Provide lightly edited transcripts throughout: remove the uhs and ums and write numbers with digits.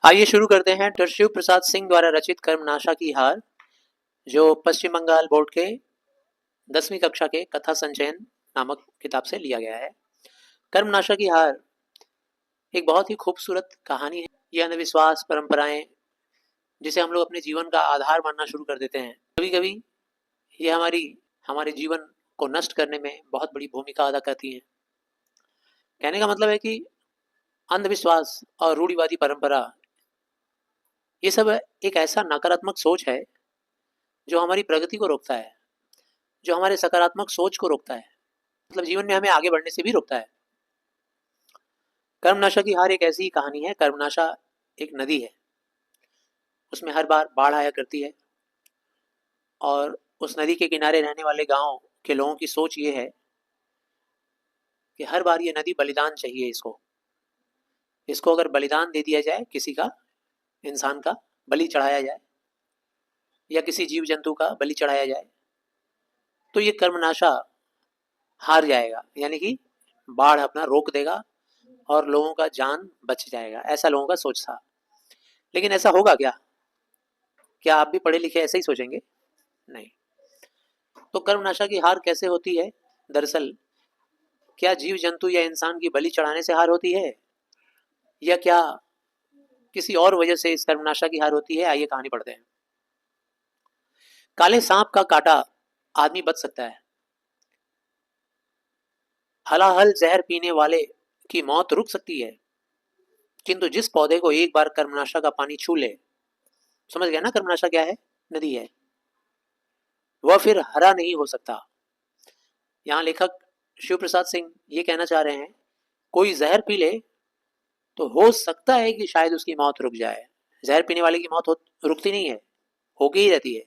आइए शुरू करते हैं डॉक्टर शिव प्रसाद सिंह द्वारा रचित कर्मनाशा की हार, जो पश्चिम बंगाल बोर्ड के 10वीं कक्षा के कथा संचयन नामक किताब से लिया गया है। कर्मनाशा की हार एक बहुत ही खूबसूरत कहानी है। ये अंधविश्वास परंपराएं जिसे हम लोग अपने जीवन का आधार मानना शुरू कर देते हैं, कभी कभी ये हमारे जीवन को नष्ट करने में बहुत बड़ी भूमिका अदा करती हैं। कहने का मतलब है कि अंधविश्वास और रूढ़िवादी परंपरा ये सब एक ऐसा नकारात्मक सोच है जो हमारी प्रगति को रोकता है, जो हमारे सकारात्मक सोच को रोकता है, मतलब जीवन में हमें आगे बढ़ने से भी रोकता है। कर्मनाशा की हार एक ऐसी कहानी है। कर्मनाशा एक नदी है, उसमें हर बार बाढ़ आया करती है और उस नदी के किनारे रहने वाले गांव के लोगों की सोच ये है कि हर बार ये नदी बलिदान चाहिए इसको अगर बलिदान दे दिया जाए, किसी का, इंसान का बलि चढ़ाया जाए या किसी जीव जंतु का बलि चढ़ाया जाए तो ये कर्मनाशा हार जाएगा, यानी कि बाढ़ अपना रोक देगा और लोगों का जान बच जाएगा। ऐसा लोगों का सोच था। लेकिन ऐसा होगा क्या? क्या आप भी पढ़े लिखे ऐसे ही सोचेंगे? नहीं। तो कर्मनाशा की हार कैसे होती है? दरअसल क्या जीव जंतु या इंसान की बलि चढ़ाने से हार होती है, या क्या किसी और वजह से इस कर्मनाशा की हार होती है? आइए कहानी पढ़ते हैं। काले सांप का काटा आदमी बच सकता है, हलाहल जहर पीने वाले की मौत रुक सकती है, किंतु जिस पौधे को एक बार कर्मनाशा का पानी छू ले, समझ गया ना कर्मनाशा क्या है? नदी है, वह फिर हरा नहीं हो सकता। यहाँ लेखक शिव प्रसाद सिंह ये कहना चाह रहे हैं, कोई जहर पी ले तो हो सकता है कि शायद उसकी मौत रुक जाए। जहर पीने वाले की मौत रुकती नहीं है, होके ही रहती है।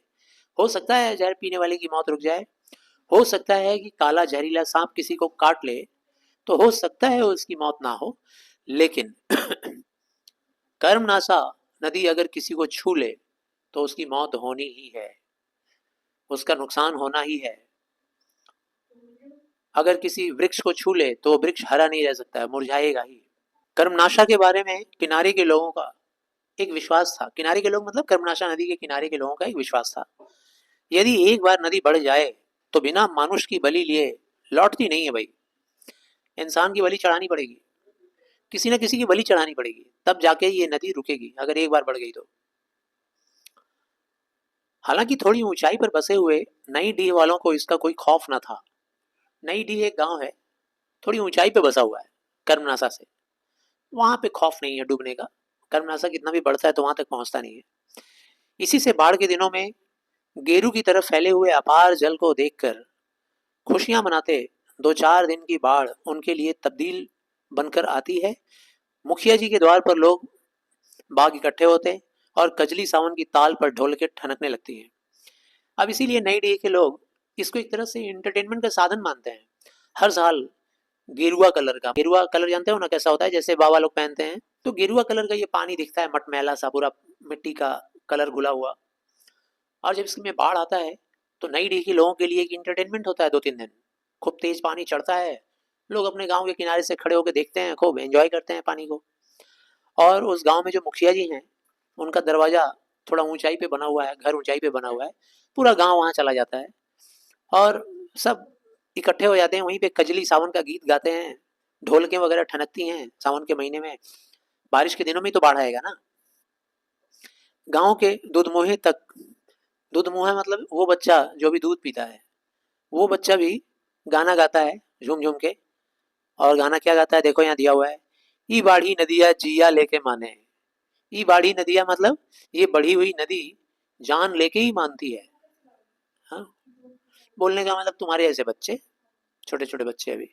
हो सकता है जहर पीने वाले की मौत रुक जाए, हो सकता है कि काला जहरीला सांप किसी को काट ले तो हो सकता है उसकी मौत ना हो, लेकिन कर्मनाशा नदी अगर किसी को छू ले तो उसकी मौत होनी ही है, उसका नुकसान होना ही है। अगर किसी वृक्ष को छू ले तो वृक्ष हरा नहीं रह सकता है, मुरझाएगा ही। कर्मनाशा के बारे में किनारे के लोगों का एक विश्वास था। किनारे के लोग मतलब कर्मनाशा नदी के किनारे के लोगों का एक विश्वास था, यदि एक बार नदी बढ़ जाए तो बिना मानुष की बलि लिए लौटती नहीं है भाई। इंसान की बलि चढ़ानी पड़ेगी, किसी न किसी की बलि चढ़ानी पड़ेगी, तब जाके ये नदी रुकेगी अगर एक बार बढ़ गई तो। हालांकि थोड़ी ऊंचाई पर बसे हुए नई डीह वालों को इसका कोई खौफ न था। नई डीह एक गांव है, थोड़ी ऊंचाई पे बसा हुआ है कर्मनाशा से, वहां पे खौफ नहीं है डूबने का। कर्मनाशा कितना भी बढ़ता है तो वहां तक पहुंचता नहीं है। इसी से बाढ़ के दिनों में गेरू की तरफ फैले हुए अपार जल को देखकर खुशियां मनाते 2-4 दिन की बाढ़ उनके लिए तब्दील बनकर आती है। मुखिया जी के द्वार पर लोग बाग इकट्ठे होते और कजली सावन की ताल पर ढोलकें ठनकने लगती हैं। अब इसीलिए नई डीह के लोग इसको एक तरह से इंटरटेनमेंट का साधन मानते हैं। हर साल गेरुआ कलर जानते हो ना कैसा होता है, जैसे बाबा लोग पहनते हैं, तो गेरुआ कलर का ये पानी दिखता है, मटमैला सा, पूरा मिट्टी का कलर घुला हुआ। और जब इसमें बाढ़ आता है तो नई डीह के लोगों के लिए एक इंटरटेनमेंट होता है। 2-3 दिन खूब तेज पानी चढ़ता है, लोग अपने गांव के किनारे से खड़े होकर देखते हैं, खूब एंजॉय करते हैं पानी को। और उस गांव में जो मुखिया जी हैं, उनका दरवाजा थोड़ा ऊंचाई पे बना हुआ है, घर ऊंचाई पे बना हुआ है, पूरा गांव वहां चला जाता है और सब इकट्ठे हो जाते हैं वहीं पे, कजली सावन का गीत गाते हैं, ढोलकें वगैरह ठनकती हैं। सावन के महीने में, बारिश के दिनों में तो बाढ़ आएगा ना। गांव के दूधमुहे तक, दूधमुहा मतलब वो बच्चा जो भी दूध पीता है, वो बच्चा भी गाना गाता है झूम झूम के। और गाना क्या गाता है देखो, यहाँ दिया हुआ है, ई बाढ़ी नदिया जिया लेके माने। ई बाढ़ी नदिया मतलब ये बढ़ी हुई नदी जान लेके ही मानती है। हाँ, बोलने का मतलब तुम्हारे ऐसे बच्चे, छोटे छोटे बच्चे अभी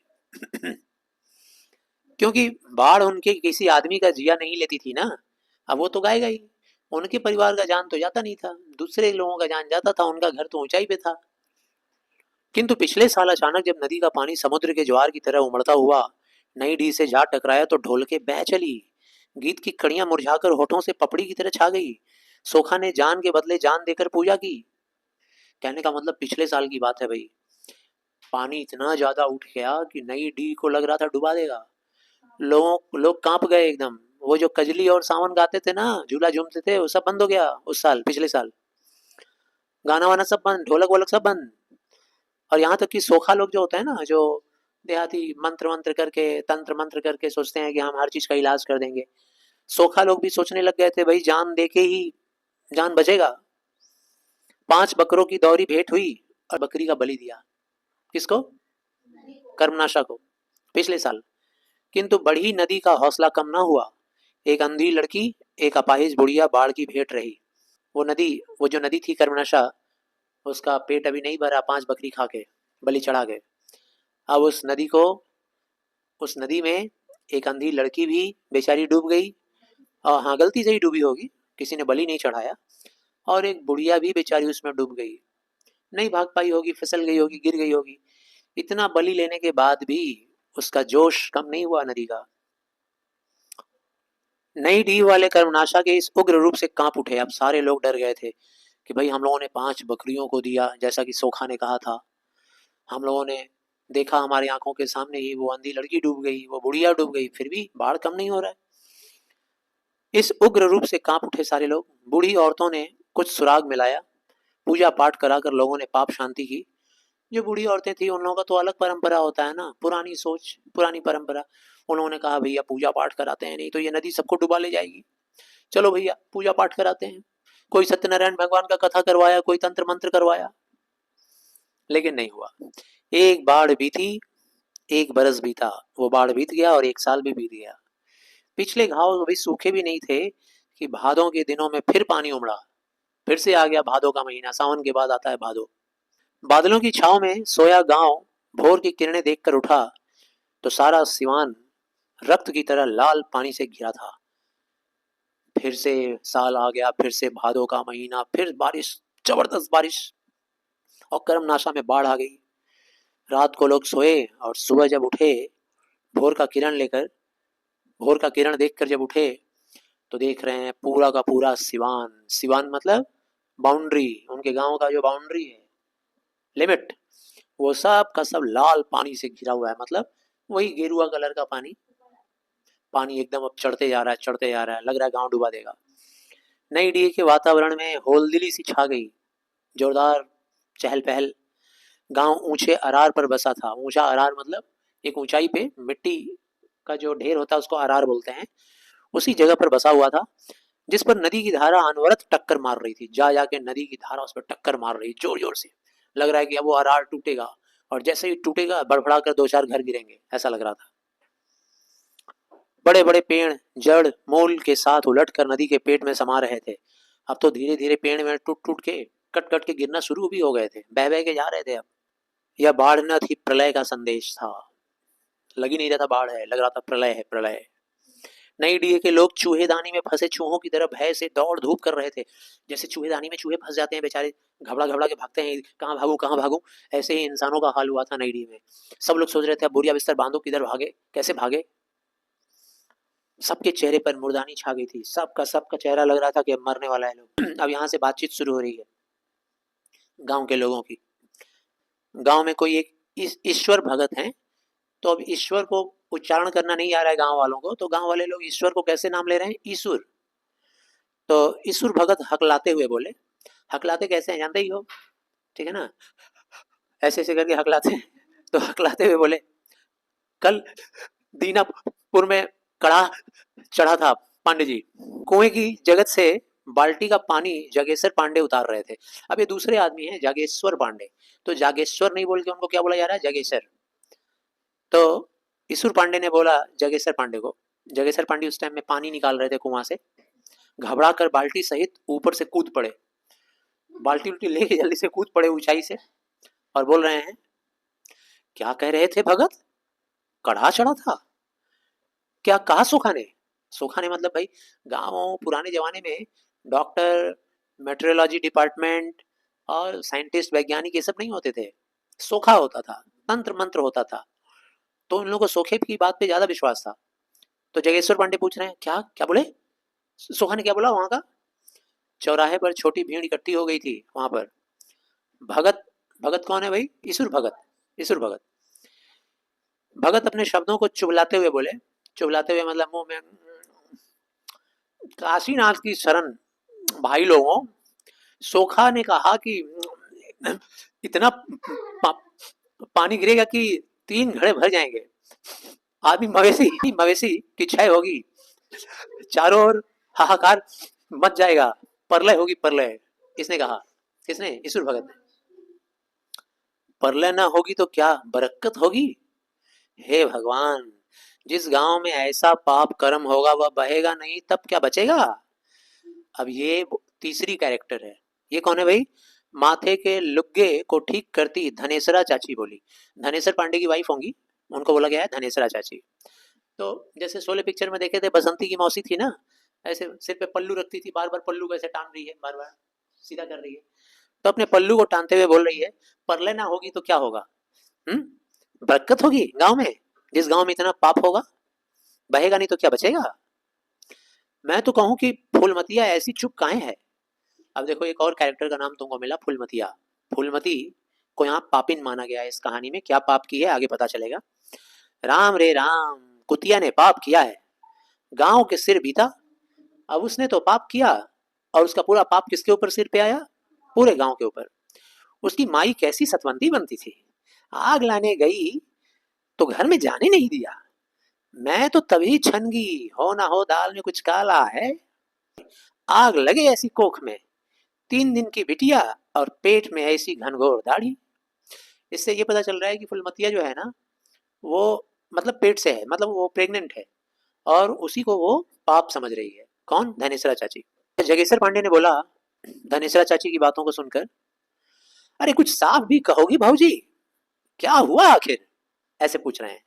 क्योंकि बाढ़ उनके किसी आदमी का जिया नहीं लेती थी ना, अब वो तो गाएगा ही। उनके परिवार का जान तो जाता नहीं था, दूसरे लोगों का जान जाता था, उनका घर तो ऊंचाई पे था। किंतु पिछले साल अचानक जब नदी का पानी समुद्र के ज्वार की तरह उमड़ता हुआ नई डी से जा टकराया तो ढोलके बह चली, गीत की कड़ियां मुरझाकर होठों से पपड़ी की तरह छा गई। सोखा ने जान के बदले जान देकर पूजा की। कहने का मतलब पिछले साल की बात है भाई। पानी इतना ज्यादा उठ गया कि नई डी को लग रहा था डुबा देगा। लोग कांप गए एकदम। वो जो कजली और सावन गाते थे ना, झूला झूमते थे, वो सब बंद हो गया उस साल, पिछले साल। गाना वाना सब बंद, ढोलक वोलक सब बंद। और यहाँ तक कि सोखा लोग जो होते हैं ना, जो देहाती मंत्र मंत्र करके, तंत्र मंत्र करके सोचते हैं कि हम हर चीज का इलाज कर देंगे, सोखा लोग भी सोचने लग गए थे भाई जान दे के ही जान बचेगा। 5 बकरों की दौरी भेंट हुई और बकरी का बलि दिया। किसको? कर्मनाशा को, पिछले साल। किंतु बढ़ी नदी का हौसला कम ना हुआ। एक अंधी लड़की, एक अपाहिज बुढ़िया बाढ़ की भेंट रही। वो नदी, वो जो नदी थी कर्मनाशा, उसका पेट अभी नहीं भरा 5 बकरी खा के, बलि चढ़ा गए। अब उस नदी में एक अंधी लड़की भी बेचारी डूब गई, और हाँ गलती से ही डूबी होगी, किसी ने बलि नहीं चढ़ाया। और एक बुढ़िया भी बेचारी उसमें डूब गई, नहीं भाग पाई होगी, फिसल गई होगी, गिर गई होगी। इतना बलि लेने के बाद भी उसका जोश कम नहीं हुआ नदी का। नई डी वाले कर्मनाशा के इस उग्र रूप से कांप उठे। अब सारे लोग डर गए थे कि भाई हम लोगों ने 5 बकरियों को दिया, जैसा कि सोखा ने कहा था। हम लोगों ने देखा हमारी आंखों के सामने ही वो अंधी लड़की डूब गई, वो बुढ़िया डूब गई, फिर भी बाढ़ कम नहीं हो रहा है। इस उग्र रूप से कांप उठे सारे लोग। बूढ़ी औरतों ने कुछ सुराग मिलाया, पूजा पाठ कराकर लोगों ने पाप शांति की। जो बूढ़ी औरतें थी उन लोगों का तो अलग परंपरा होता है ना, पुरानी सोच, पुरानी परंपरा। उन्होंने कहा भैया पूजा पाठ कराते हैं, नहीं तो ये नदी सबको डुबा ले जाएगी। चलो भैया पूजा पाठ कराते हैं। कोई सत्यनारायण भगवान का कथा करवाया, कोई तंत्र मंत्र करवाया, लेकिन नहीं हुआ। एक बाढ़ बीती, एक बरस बीता, वो बाढ़ बीत गया और एक साल भी बीत गया। पिछले घाव अभी सूखे भी नहीं थे कि भादों के दिनों में फिर पानी उमड़ा। फिर से आ गया भादों का महीना, सावन के बाद आता है भादो। बादलों की छाव में सोया गांव भोर की किरणें देखकर उठा तो सारा सिवान रक्त की तरह लाल पानी से घिरा था। फिर से साल आ गया, फिर से भादों का महीना, फिर बारिश, जबरदस्त बारिश, और कर्मनाशा में बाढ़ आ गई। रात को लोग सोए और सुबह जब उठे, भोर का किरण लेकर, भोर का किरण देखकर जब उठे तो देख रहे हैं पूरा का पूरा सिवान, सिवान मतलब बाउंड्री, उनके गांव का जो बाउंड्री है, लिमिट, वो सब का सब लाल पानी से घिरा हुआ है। मतलब वही गेरुआ कलर का पानी, पानी एकदम अब चढ़ते जा रहा है, चढ़ते जा रहा है, लग रहा है गांव डुबा देगा। नई डी के वातावरण में होलदिली सी छा गई, जोरदार चहल पहल। गांव ऊंचे अरार पर बसा था। ऊंचा अरार मतलब एक ऊंचाई पे मिट्टी का जो ढेर होता है उसको अरार बोलते हैं। उसी जगह पर बसा हुआ था, जिस पर नदी की धारा अनवरत टक्कर मार रही थी। जा जाके नदी की धारा उस पर टक्कर मार रही जोर जोर से। लग रहा है कि अब वो अरार टूटेगा, और जैसे ही टूटेगा बड़बड़ा कर 2-4 घर गिरेंगे, ऐसा लग रहा था। बड़े बड़े पेड़ जड़ मूल के साथ उलट कर नदी के पेट में समा रहे थे। अब तो धीरे धीरे पेड़ में टूट टूट के, कट कट के गिरना शुरू भी हो गए थे, बह बह के जा रहे थे। अब यह बाढ़ न थी, प्रलय का संदेश था। लग ही नहीं रहा था बाढ़ है, लग रहा था प्रलय है, प्रलय। नई डीए के लोग चूहेदानी में फंसे चूहों की तरह भय से दौड़ धूप कर रहे थे। जैसे चूहेदानी में चूहे फंस जाते हैं बेचारे, घबरा घबरा के भागते हैं, कहाँ भागू कहाँ भागू, ऐसे ही इंसानों का हाल हुआ था नई डी में। सब लोग सोच रहे थे अब बोरिया बिस्तर बांधो, किधर भागे, कैसे भागे। सबके चेहरे पर मुर्दानी छा गई थी। सबका चेहरा लग रहा था कि अब मरने वाला है लोग। अब यहाँ से बातचीत शुरू हो रही है गांव के लोगों की। गांव में कोई एक ईश्वर भगत हैं, तो अब ईश्वर को उच्चारण करना नहीं आ रहा है गांव वालों को, तो गांव वाले लोग ईश्वर को कैसे नाम ले रहे हैं, ईश्वर। तो ईश्वर भगत हकलाते हुए बोले, हकलाते कैसे हैं जानते ही हो, ठीक है ना, ऐसे ऐसे करके हकलाते हैं। तो हकलाते हुए बोले, कल दीनापुर में कड़ा चढ़ा था पांडे जी। कुएं की जगत से बाल्टी का पानी जागेश्वर पांडे उतार रहे थे। अब ये दूसरे आदमी हैं जागेश्वर पांडे, तो जागेश्वर नहीं बोल के उनको क्या बोला जा रहा है, जागेश्वर। तो ईश्वर पांडे ने बोला जागेश्वर पांडे को, जागेश्वर पांडे उस टाइम में पानी निकाल रहे थे कुआं से, घबरा कर बाल्टी सहित ऊपर से कूद पड़े। बाल्टी उल्टी लेके जल्दी से कूद पड़े ऊंचाई से, और बोल रहे हैं, क्या कह रहे थे भगत, कड़ा चढ़ा था, क्या कहा सोखा ने। सोखा ने मतलब भाई गाँव पुराने जमाने में डॉक्टर, मेट्रोलॉजी डिपार्टमेंट और साइंटिस्ट, वैज्ञानिक ये सब नहीं होते थे, सोखा होता था, तंत्र मंत्र होता था। तो उन लोगों को सोखे की बात पे ज्यादा विश्वास था। तो जगेश्वर पांडे पूछ रहे हैं, क्या क्या बोले, सोखा ने क्या बोला वहां का। चौराहे पर छोटी भीड़ इकट्ठी हो गई थी वहां पर। भगत, भगत कौन है भाई, ईश्वर भगत, ईश्वर भगत। भगत अपने शब्दों को चुबलाते हुए बोले, चुबलाते हुए मतलब मुंह में काशीनाथ की शरण भाई लोगों, सोखा ने कहा कि इतना पानी गिरेगा कि 3 घड़े भर जाएंगे। आदमी मवेशी की क्षय होगी, चारों ओर हाहाकार मच जाएगा, प्रलय होगी प्रलय। इसने कहा, किसने? ईश्वर भगत ने। प्रलय ना होगी तो क्या बरकत होगी? हे भगवान, जिस गांव में ऐसा पाप कर्म होगा वह बहेगा नहीं, तब क्या बचेगा? अब ये तीसरी कैरेक्टर है। ये कौन है भाई? माथे के लुग्गे को ठीक करती धनेसरा चाची बोली। धनेसर पांडे की वाइफ होंगी, उनको बोला गया है धनेसरा चाची। तो जैसे शोले पिक्चर में देखे थे, बसंती की मौसी थी ना, ऐसे सिर पे पल्लू रखती थी, बार बार पल्लू को ऐसे टान रही है, बार बार सीधा कर रही है। तो अपने पल्लू को टानते हुए बोल रही है, परले ना होगी तो क्या होगा? बरकत होगी गांव में। जिस गांव में इतना पाप होगा, बहेगा नहीं तो क्या बचेगा? मैं तो कहूं कि फूलमतिया ऐसी चुप काहे है? अब देखो, एक और कैरेक्टर का नाम तुमको मिला, फूलमतिया। फूलमती को यहाँ पापिन माना गया है। इस कहानी में क्या पाप की है आगे पता चलेगा। राम रे राम, कुतिया ने पाप किया है, गांव के सिर बीता। अब उसने तो पाप किया, और उसका पूरा पाप किसके ऊपर सिर पे आया? पूरे गांव के ऊपर। उसकी माई कैसी सतवंती बनती थी, आग लाने गई तो घर में जाने नहीं दिया। मैं तो तभी छनगी, हो ना हो दाल में कुछ काला है। आग लगे ऐसी कोख में, 3 दिन की बिटिया और पेट में ऐसी घनघोर दाढ़ी। इससे ये पता चल रहा है कि फुलमतिया जो है ना, वो मतलब पेट से है, मतलब वो प्रेग्नेंट है, और उसी को वो पाप समझ रही है। कौन? धनेश्वरा चाची। जगेश्वर पांडे ने बोला धनेश्वरा चाची की बातों को सुनकर, अरे कुछ साफ भी कहोगी भाऊजी, क्या हुआ आखिर? ऐसे पूछ रहे हैं।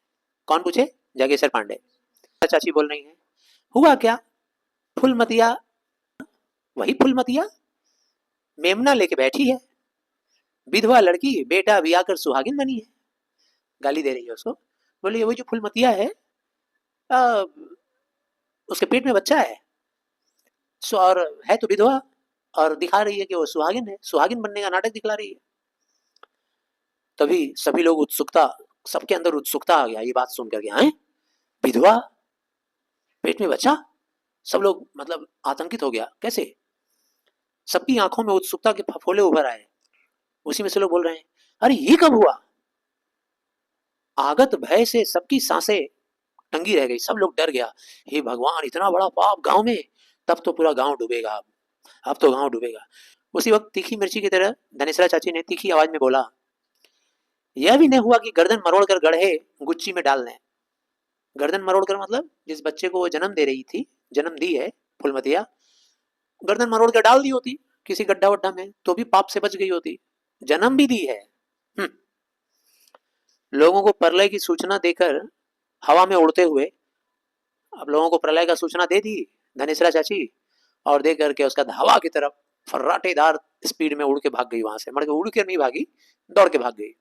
कौन पूछे? जगेश्वर पांडे। चाची बोल रही हैं, हुआ क्या? फुलमतिया, वही फुलमतिया मेमना लेके बैठी है, विधवा लड़की, बेटा ब्याह कर सुहागिन बनी है। गाली दे रही है उसको। बोले वो जो फुलमतिया है, आ, उसके पेट में बच्चा है, और है तो विधवा, और दिखा रही है कि वो सुहागिन है, सुहागिन बनने का नाटक दिखला रही है। तभी सभी लोग उत्सुकता, सबके अंदर उत्सुकता आ गया ये बात सुन करके। हैं, विधवा, पेट में बच्चा? सब लोग मतलब आतंकित हो गया। कैसे? सबकी आंखों में उत्सुकता के फफोले उभर आए। उसी में से लोग बोल रहे हैं, अरे ये कब हुआ? आगत भय से सबकी सांसें टंगी रह गई, सब लोग डर गया। हे भगवान, इतना बड़ा पाप गांव में, तब तो पूरा गांव डूबेगा। अब तो गांव डूबेगा। उसी वक्त तीखी मिर्ची की तरह धनेश्वरा चाची ने तीखी आवाज में बोला, यह भी नहीं हुआ कि गर्दन मरोड़ कर गढ़े गुच्ची में डाल दें। गर्दन मरोड़ कर मतलब जिस बच्चे को वो जन्म दे रही थी, जन्म दी है फुलमतिया, गर्दन मरोड़ कर डाल दी होती किसी गड्ढा वड्ढा में, तो भी पाप से बच गई होती। जन्म भी दी है। लोगों को प्रलय की सूचना देकर हवा में उड़ते हुए, अब लोगों को प्रलय का सूचना दे दी धनेश्वरा चाची, और दे करके उसका हवा की तरफ फर्राटेदार स्पीड में उड़ के भाग गई वहां से। मगर उड़ के नहीं भागी, दौड़ के भाग गई।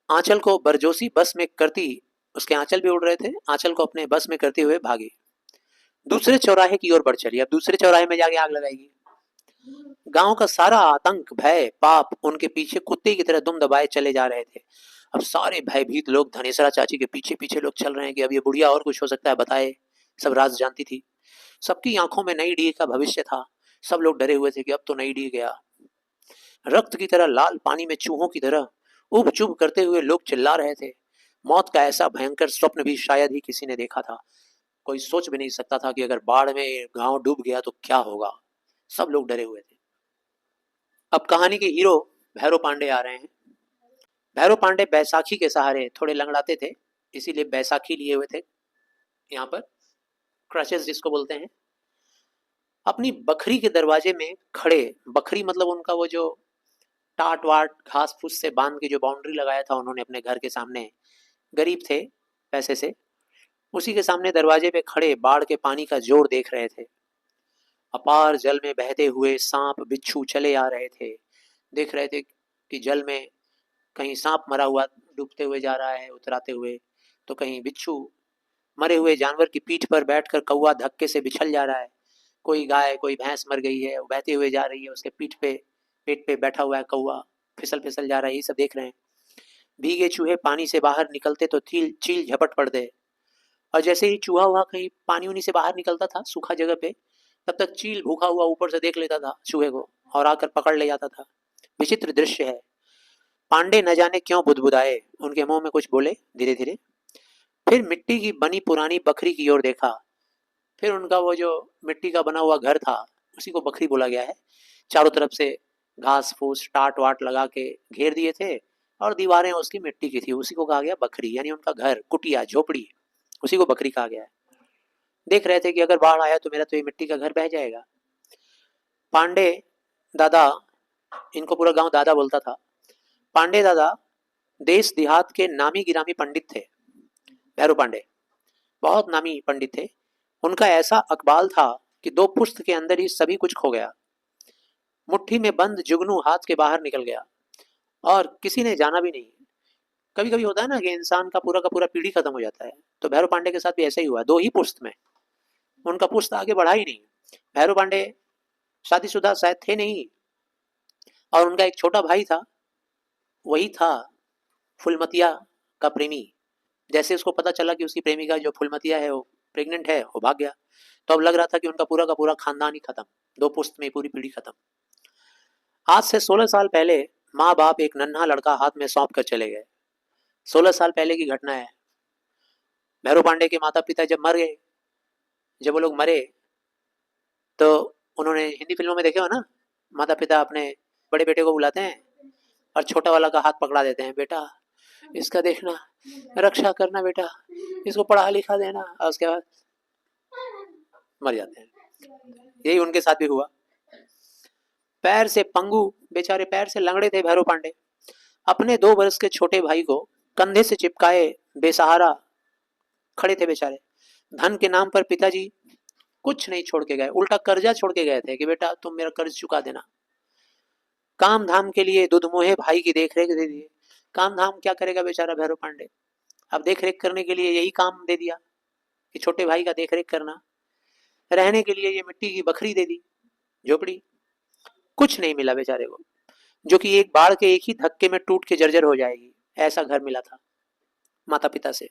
आंचल को बरजोसी बस में करती, उसके आंचल भी उड़ रहे थे, आंचल को अपने बस में करते हुए भागी। दूसरे चौराहे की ओर बढ़ चली। अब दूसरे चौराहे में जाके आग लगाएगी। गांव का सारा आतंक, भय, पाप उनके पीछे कुत्ते की तरह दुम दबाए चले जा रहे थे। अब सारे भयभीत लोग धनेश्वरा चाची के पीछे पीछे लोग चल रहे हैं कि अब ये बुढ़िया और कुछ हो सकता है, बताए। सब राज जानती थी। सबकी आंखों में नई डी का भविष्य था। सब लोग डरे हुए थे कि अब तो नई डी गया। रक्त की तरह लाल पानी में चूहों की तरह उब चुब करते हुए लोग चिल्ला रहे थे। मौत का ऐसा भयंकर स्वप्न भी शायद ही किसी ने देखा था। कोई सोच भी नहीं सकता था कि अगर बाढ़ में गांव डूब गया तो क्या होगा। सब लोग डरे हुए थे। अब कहानी के हीरो भैरव पांडे आ रहे हैं। भैरव पांडे बैसाखी के सहारे थोड़े लंगड़ाते थे, इसीलिए बैसाखी लिए हुए थे यहाँ पर, क्रचेस जिसको बोलते हैं। अपनी बखरी के दरवाजे में खड़े, बखरी मतलब उनका वो जो टाट वाट घास फूस से बांध के जो बाउंड्री लगाया था उन्होंने अपने घर के सामने, गरीब थे पैसे से, उसी के सामने दरवाजे पे खड़े बाढ़ के पानी का जोर देख रहे थे। अपार जल में बहते हुए सांप बिच्छू चले आ रहे थे। देख रहे थे कि जल में कहीं सांप मरा हुआ डूबते हुए जा रहा है उतराते हुए, तो कहीं बिच्छू मरे हुए जानवर की पीठ पर बैठकर कौवा धक्के से बिछल जा रहा है। कोई गाय, कोई भैंस मर गई है, वो बहते हुए जा रही है, उसके पीठ पे, पेट पे बैठा हुआ है कौवा, फिसल फिसल जा रहा है। ये सब देख रहे हैं। भीगे चूहे पानी से बाहर निकलते तो चील झपट पड़ते, और जैसे ही चूहा हुआ कहीं पानी उनी से बाहर निकलता था सूखा जगह पे, तब तक चील भूखा हुआ ऊपर से देख लेता था चूहे को और आकर पकड़ ले जाता था। विचित्र दृश्य है। पांडे न जाने क्यों बुदबुदाए, उनके मुंह में कुछ बोले धीरे धीरे। फिर मिट्टी की बनी पुरानी बकरी की ओर देखा। फिर उनका वो जो मिट्टी का बना हुआ घर था उसी को बकरी बोला गया है। चारों तरफ से घास फूस टाट वाट लगा के घेर दिए थे और दीवारें उसकी मिट्टी की थी, उसी को कहा गया बकरी, यानी उनका घर, कुटिया, झोपड़ी, उसी को बकरी कहा गया है। देख रहे थे कि अगर बाढ़ आया तो मेरा तो ये मिट्टी का घर बह जाएगा। पांडे दादा, इनको पूरा गांव दादा बोलता था। पांडे दादा देश देहात के नामी गिरामी पंडित थे। भैरू पांडे बहुत नामी पंडित थे। उनका ऐसा अकबाल था कि 2 पुश्त के अंदर ही सभी कुछ खो गया। मुट्ठी में बंद जुगनू हाथ के बाहर निकल गया और किसी ने जाना भी नहीं। कभी कभी होता है ना कि इंसान का पूरा पीढ़ी खत्म हो जाता है, तो भैरव पांडे के साथ भी ऐसा ही हुआ। 2 ही पुश्त में उनका पुश्त आगे बढ़ा ही नहीं। भैरव पांडे शादीशुदा शायद थे नहीं और उनका एक छोटा भाई था, वही था फुलमतिया का प्रेमी। जैसे उसको पता चला कि उसकी प्रेमिका जो फुलमतिया है वो प्रेग्नेंट है, वो भाग गया। तो अब लग रहा था कि उनका पूरा का पूरा खानदान ही खत्म, 2 पुश्त में पूरी पीढ़ी खत्म। आज से 16 साल पहले माँ बाप एक नन्हा लड़का हाथ में सौंप कर चले गए। 16 साल पहले की घटना है। भैरव पांडे के माता पिता जब मर गए, जब वो लोग मरे तो उन्होंने, हिंदी फिल्मों में देखे हो ना, माता पिता अपने बड़े बेटे को बुलाते हैं और छोटा वाला का हाथ पकड़ा देते हैं, बेटा इसका देखना, रक्षा करना बेटा, इसको पढ़ा लिखा देना, और उसके बाद मर जाते हैं। यही उनके साथ भी हुआ। पैर से पंगु, बेचारे पैर से लंगड़े थे भैरव पांडे। अपने 2 वर्ष के छोटे भाई को कंधे से चिपकाए बेसहारा खड़े थे बेचारे। धन के नाम पर पिताजी कुछ नहीं छोड़ के गए, उल्टा कर्जा छोड़ के गए थे कि बेटा तुम मेरा कर्ज चुका देना। काम धाम के लिए दुधमुहे भाई की देखरेख दे दिए। काम धाम क्या करेगा बेचारा भैरव पांडे, अब देखरेख करने के लिए यही काम दे दिया कि छोटे भाई का देखरेख करना। रहने के लिए ये मिट्टी की बकरी दे दी, झोपड़ी। कुछ नहीं मिला बेचारे को, जो कि एक बाढ़ के एक ही धक्के में टूट के जर्जर हो जाएगी, ऐसा घर मिला था माता पिता से।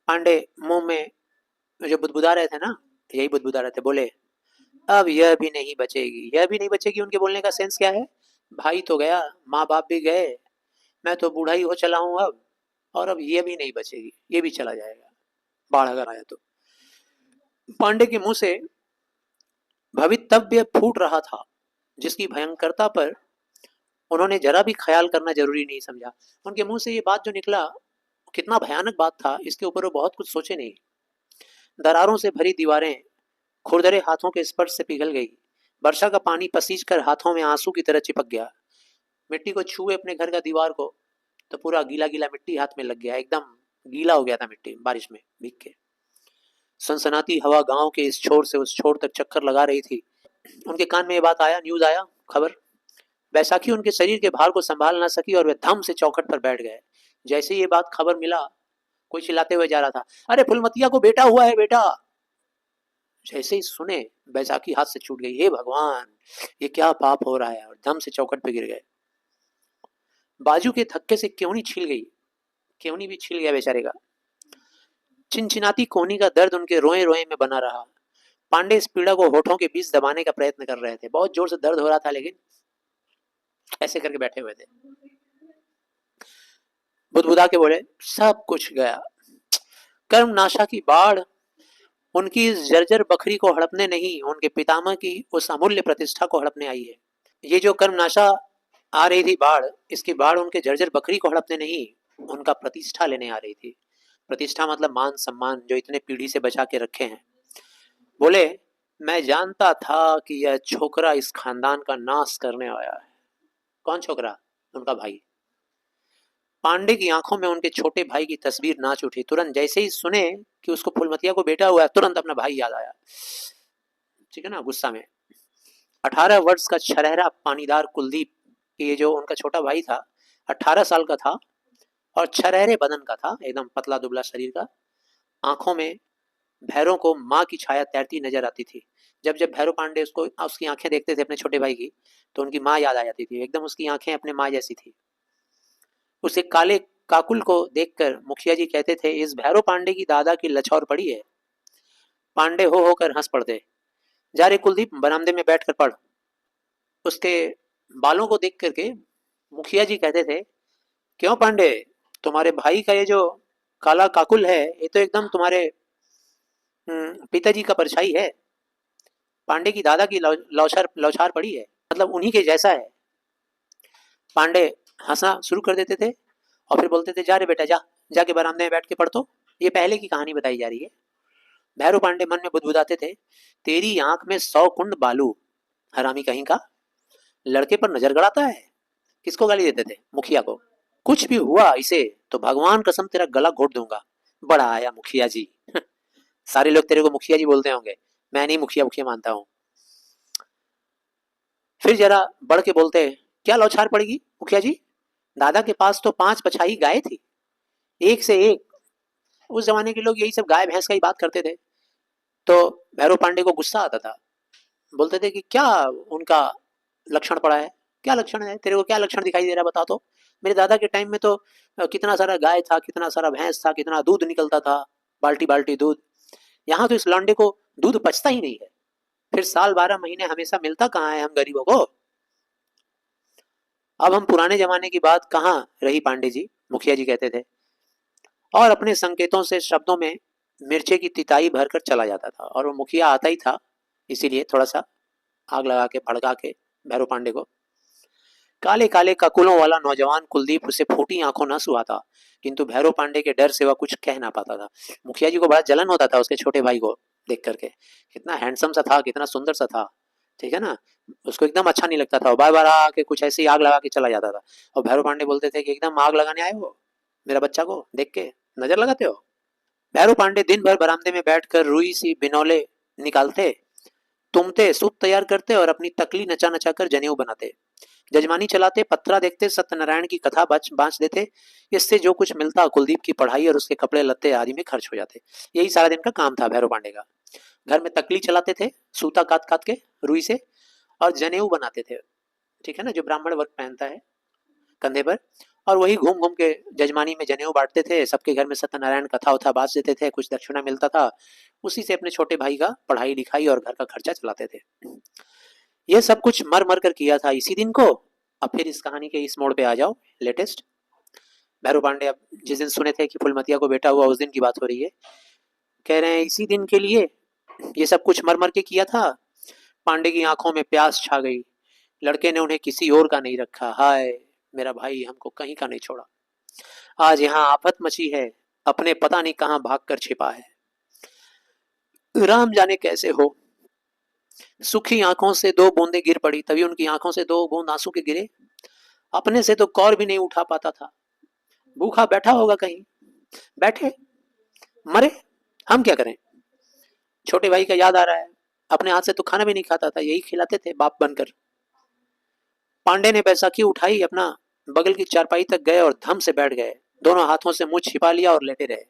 पांडे मुंह में जो बुदबुदा रहे थे ना, यही बुदबुदा रहे थे, बोले अब यह भी नहीं बचेगी, यह भी नहीं बचेगी। उनके बोलने का सेंस क्या है? भाई तो गया, माँ बाप भी गए, मैं तो बूढ़ा ही हो चला हूं अब, और अब ये भी नहीं बचेगी, ये भी चला जाएगा बाढ़ अगर आया तो। पांडे के मुंह से भवितव्य फूट रहा था जिसकी भयंकरता पर उन्होंने जरा भी ख्याल करना जरूरी नहीं समझा। उनके मुंह से ये बात जो निकला कितना भयानक बात था, इसके ऊपर वो बहुत कुछ सोचे नहीं। दरारों से भरी दीवारें खुरदरे हाथों के स्पर्श से पिघल गई। वर्षा का पानी पसीज कर हाथों में आंसू की तरह चिपक गया। मिट्टी को छुए अपने घर का दीवार को तो पूरा गीला गीला मिट्टी हाथ में लग गया, एकदम गीला हो गया था मिट्टी बारिश में भीग के। सनसनाती हवा गांव के इस छोर से उस छोर तक चक्कर लगा रही थी। उनके कान में ये बात आया, न्यूज आया, खबर। बैसाखी उनके शरीर के भार को संभाल ना सकी और वे धम से चौखट पर बैठ गए। जैसे ये बात खबर मिला, कोई चिल्लाते हुए जा रहा था, अरे फुलमतिया को बेटा हुआ है बेटा। जैसे ही सुने बैसाखी हाथ से छूट गई। हे भगवान, ये क्या पाप हो रहा है, और दम से चौखट पे गिर गए। बाजू के धक्के से क्योनी छिल गई, क्योनी भी छिल गया बेचारे का। चिनचिनाती कोहनी का दर्द उनके रोए रोए में बना रहा। पांडे इस पीड़ा को होठों के बीच दबाने का प्रयत्न कर रहे थे। बहुत जोर से दर्द हो रहा था, लेकिन ऐसे करके बैठे हुए थे। बुदबुदा के बोले, सब कुछ गया। कर्म नाशा की बाढ़ उनकी इस जर्जर बकरी को हड़पने नहीं, उनके पितामह की उस अमूल्य प्रतिष्ठा को हड़पने आई है। ये जो कर्मनाशा आ रही थी बाढ़, इसकी बाढ़ उनके जर्जर बकरी को हड़पने नहीं, उनका प्रतिष्ठा लेने आ रही थी। प्रतिष्ठा मतलब मान सम्मान, जो इतने पीढ़ी से बचा के रखे हैं। बोले, मैं जानता था कि यह छोकरा इस खानदान का नाश करने आया है। कौन छोकरा? उनका भाई। पांडे की आंखों में उनके छोटे भाई की तस्वीर नाच उठी। तुरंत जैसे ही सुने कि उसको फुलमतिया को बेटा हुआ है, तुरंत अपना भाई याद आया। ठीक है ना, गुस्सा में। 18 वर्ष का छरहरा पानीदार कुलदीप, ये जो उनका छोटा भाई था, 18 साल का था और छरहरे बदन का था, एकदम पतला दुबला शरीर का। आंखों में भैरों को माँ की छाया तैरती नजर आती थी। जब जब भैरव पांडे उसको, उसकी आंखें देखते थे अपने छोटे भाई की, तो उनकी माँ याद आ जाती थी। एकदम उसकी आंखें अपने माँ जैसी थी। उसे काले काकुल को देखकर मुखिया जी कहते थे, इस भैरव पांडे की दादा की लछौर पड़ी है। पांडे हो होकर हंस पड़ते। जा रे कुलदीप, बरामदे में बैठ कर पढ़। उसके बालों को देख करके मुखिया जी कहते थे, क्यों पांडे, तुम्हारे भाई का ये जो काला काकुल है, ये तो एकदम तुम्हारे पिताजी का परछाई है। पांडे की दादा की लौछार लौछार पड़ी है, मतलब उन्हीं के जैसा है। पांडे हंसना शुरू कर देते थे और फिर बोलते थे, जा रे बेटा जा, जाके बरामदे में बैठ के पढ़। तो ये पहले की कहानी बताई जा रही है। भैरव पांडे मन में बुदबुदाते थे, तेरी आंख में 100 कुंड बालू, हरामी कहीं का, लड़के पर नजर गड़ाता है। किसको गाली देते थे? मुखिया को। कुछ भी हुआ इसे तो भगवान कसम तेरा गला घोट दूंगा। बड़ा आया मुखिया जी। सारे लोग तेरे को मुखिया जी बोलते होंगे, मैं नहीं मुखिया मुखिया मानता हूं। फिर जरा बढ़ के बोलते, क्या लौछार पड़ेगी मुखिया जी, दादा के पास तो 5 पछाई गाय थी, एक से एक। उस जमाने के लोग यही सब गाय भैंस का ही बात करते थे। तो भैरव पांडे को गुस्सा आता था। बोलते थे कि क्या उनका लक्षण पड़ा है, क्या लक्षण है तेरे को, क्या लक्षण दिखाई दे रहा है बता। तो मेरे दादा के टाइम में तो कितना सारा गाय था, कितना सारा भैंस था, कितना दूध निकलता था, बाल्टी बाल्टी दूध। यहाँ तो इस लौंडे को दूध पचता ही नहीं है। फिर साल 12 महीने हमेशा मिलता कहाँ है हम गरीबों को। अब हम पुराने जमाने की बात कहाँ रही पांडे जी, मुखिया जी कहते थे। और अपने संकेतों से शब्दों में मिर्चे की तिताई भरकर चला जाता था। और वो मुखिया आता ही था, इसीलिए थोड़ा सा आग लगा के भड़का के भैरव पांडे को। काले काले ककुलों वाला नौजवान कुलदीप उसे फूटी आंखों न सुहाता, किंतु भैरव पांडे के डर से वह कुछ कह ना पाता था। मुखिया जी को बड़ा जलन होता था उसके छोटे भाई को देख करके। कितना हैंडसम सा था, कितना सुंदर सा था, ठीक है ना। उसको एकदम अच्छा नहीं लगता था। बार बार आके कुछ ऐसे ही आग लगा के चला जाता था। और भैरव पांडे बोलते थे कि एकदम आग लगाने आए हो मेरा बच्चा को देख के, नजर लगाते हो। भैरव पांडे दिन भर बरामदे में बैठकर रुई सी बिनौले निकालते, तुमते सूप तैयार करते और अपनी तकली नचा नचा कर जनेऊ बनाते, जजमानी चलाते, पत्रा देखते, सत्यनारायण की कथा बांच देते। इससे जो कुछ मिलता कुलदीप की पढ़ाई और उसके कपड़े लत्ते आदि में खर्च हो जाते। यही सारा दिन का काम था भैरव पांडे का। घर में तकली चलाते थे सूता काट काट के रुई से, और जनेऊ बनाते थे, ठीक है ना, जो ब्राह्मण वर्ग पहनता है कंधे पर। और वही घूम घूम के जजमानी में जनेऊ बांटते थे, सबके घर में सत्यनारायण कथा उथा बांच देते थे, कुछ दक्षिणा मिलता था, उसी से अपने छोटे भाई का पढ़ाई लिखाई और घर का खर्चा चलाते थे। ये सब कुछ मर मर कर किया था इसी दिन को। अब फिर इस कहानी के इस मोड़ पे आ जाओ, लेटेस्ट। भैरव पांडे अब जिस दिन सुने थे कि फुलमतिया को बेटा हुआ, उस दिन की बात हो रही है। कह रहे हैं इसी दिन के लिए ये सब कुछ मर मर के किया था। पांडे की आंखों में प्यास छा गई। लड़के ने उन्हें किसी और का नहीं रखा। हाय, मेरा भाई हमको कहीं का नहीं छोड़ा। आज यहाँ आफत मची है, अपने पता नहीं कहाँ भाग कर छिपा है। राम जाने कैसे हो। सुखी आंखों से 2 बूंदे गिर पड़ी, तभी उनकी आंखों से 2 बूंद आंसू के गिरे। अपने से तो कौर भी नहीं उठा पाता था। भूखा बैठा होगा कहीं, बैठे मरे, हम क्या करें। छोटे भाई का याद आ रहा है, अपने हाथ से तो खाना भी नहीं खाता था, यही खिलाते थे बाप बनकर। पांडे ने बैसाखी उठाई, अपना बगल की चारपाई तक गए और धम से बैठ गए। दोनों हाथों से मुंह छिपा लिया और लेटे रहे।